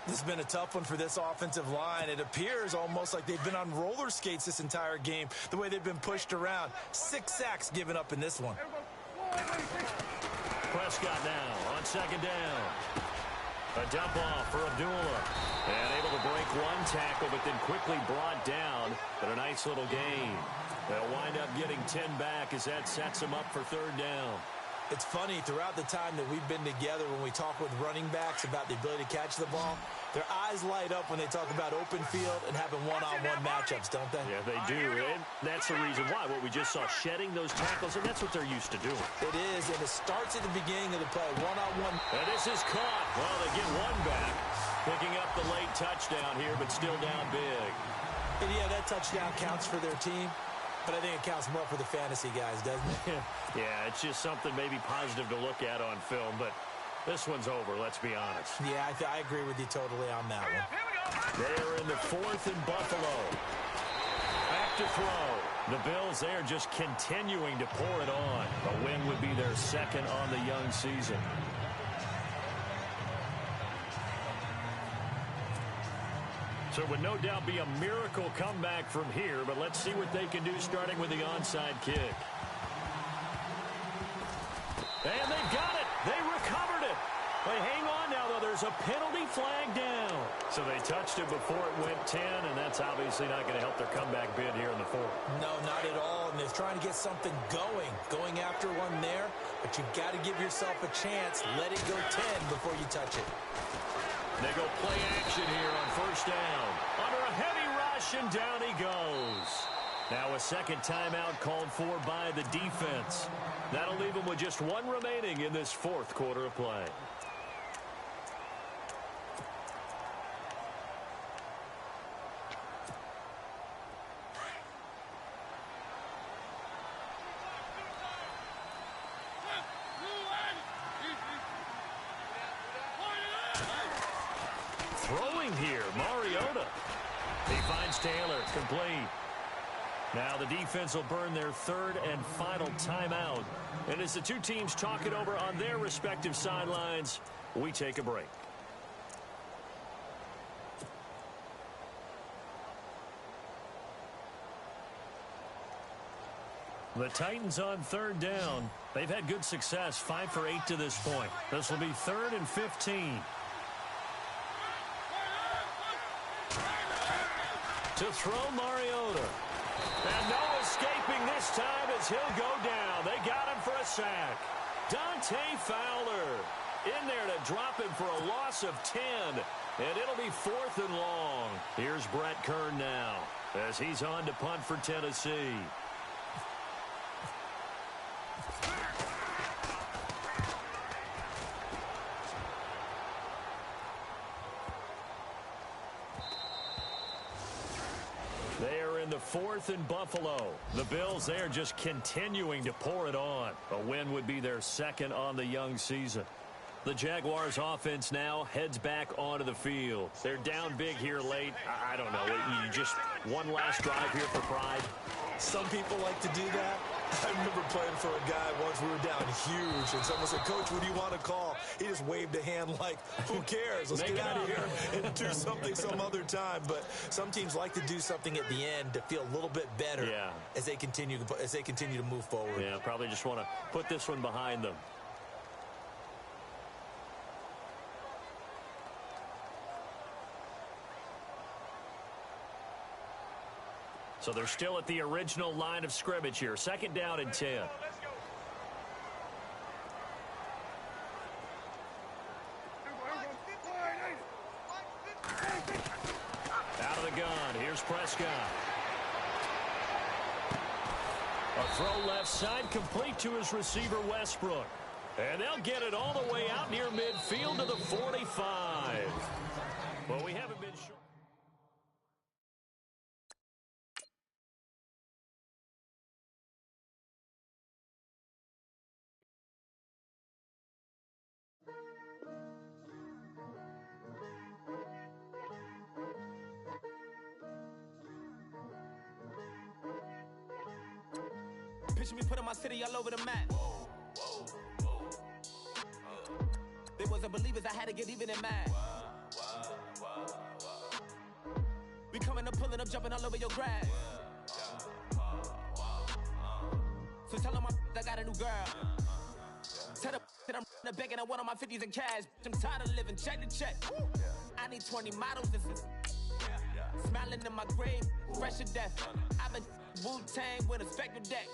This has been a tough one for this offensive line. It appears almost like they've been on roller skates this entire game, the way they've been pushed around. 6 sacks given up in this one. Prescott now on second down. A dump off for Abdullah. And able to break one tackle, but then quickly brought down. But a nice little gain. They'll wind up getting 10 back as that sets them up for third down. It's funny, throughout the time that we've been together, when we talk with running backs about the ability to catch the ball, their eyes light up when they talk about open field and having one-on-one matchups, don't they? Yeah, they do. And that's the reason why. What we just saw, shedding those tackles, and that's what they're used to doing. It is, and it starts at the beginning of the play, one-on-one. And this is caught. Well, they get one back. Picking up the late touchdown here, but still down big. And yeah, that touchdown counts for their team. But I think it counts more for the fantasy guys, doesn't it? Yeah, it's just something maybe positive to look at on film, but this one's over, let's be honest. Yeah, I agree with you totally on that one. They're in the 4th and Buffalo. Back to throw. The Bills there just continuing to pour it on. A win would be their second on the young season. So it would no doubt be a miracle comeback from here, but let's see what they can do starting with the onside kick. And they got it. They recovered it. They hang on now, though. There's a penalty flag down. So they touched it before it went 10, and that's obviously not going to help their comeback bid here in the 4th. No, not at all. And they're trying to get something going after one there. But you've got to give yourself a chance. Let it go 10 before you touch it. They go play action here on first down. Under a heavy rush, and down he goes. Now a second timeout called for by the defense. That'll leave them with just one remaining in this 4th quarter of play. Throwing here, Mariota. He finds Taylor, complete. Now the defense will burn their 3rd and final timeout. And as the two teams talk it over on their respective sidelines, we take a break. The Titans on 3rd down. They've had good success, 5 for 8 to this point. This will be 3rd and 15. To throw Mariota. And no escaping this time as he'll go down. They got him for a sack. Dante Fowler in there to drop him for a loss of 10. And it'll be 4th and long. Here's Brett Kern now as he's on to punt for Tennessee. 4th and Buffalo. The Bills, they're just continuing to pour it on. A win would be their second on the young season. The Jaguars offense now heads back onto the field. They're down big here late. I don't know. You just one last drive here for pride. Some people like to do that. I remember playing for a guy once. We were down huge, and someone said, "Coach, what do you want to call?" He just waved a hand like, "Who cares? Let's get out of here and do something some other time." But some teams like to do something at the end to feel a little bit better as they continue to move forward. Yeah, probably just want to put this one behind them. So they're still at the original line of scrimmage here. 2nd down and 10. Out of the gun. Here's Prescott. A throw left side complete to his receiver, Westbrook. And they'll get it all the way out near midfield to the 45. Well, we haven't been sure. Picture me putting my city all over the map. They wasn't believers, I had to get even in mad. We coming up, pulling up, jumping all over your grass. So tell them I got a new girl. Tell them that I'm begging on one of my 50s in cash. I'm tired of living check to check. I need 20 models, this is smiling in my grave, fresh to death. I've been Wu-Tang with a spectral deck.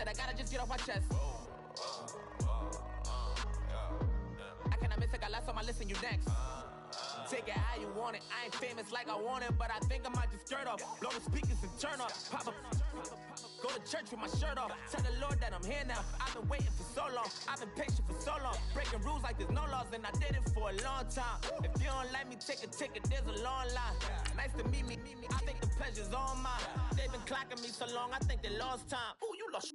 I gotta just get off my chest. I cannot miss it, got last on my list and you next. Take it how you want it. I ain't famous like I want it, but I think I might just skirt off. Blow the speakers and turn off. Pop up. Go to church with my shirt off. Tell the Lord that I'm here now. I've been waiting for so long. I've been patient for so long. Breaking rules like there's no laws, and I did it for a long time. If you don't like me, take a ticket. There's a long line. Nice to meet me. I think the pleasure's all mine. They've been clocking me so long, I think they lost time. Ooh, you lost.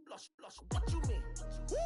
What you mean? Woo!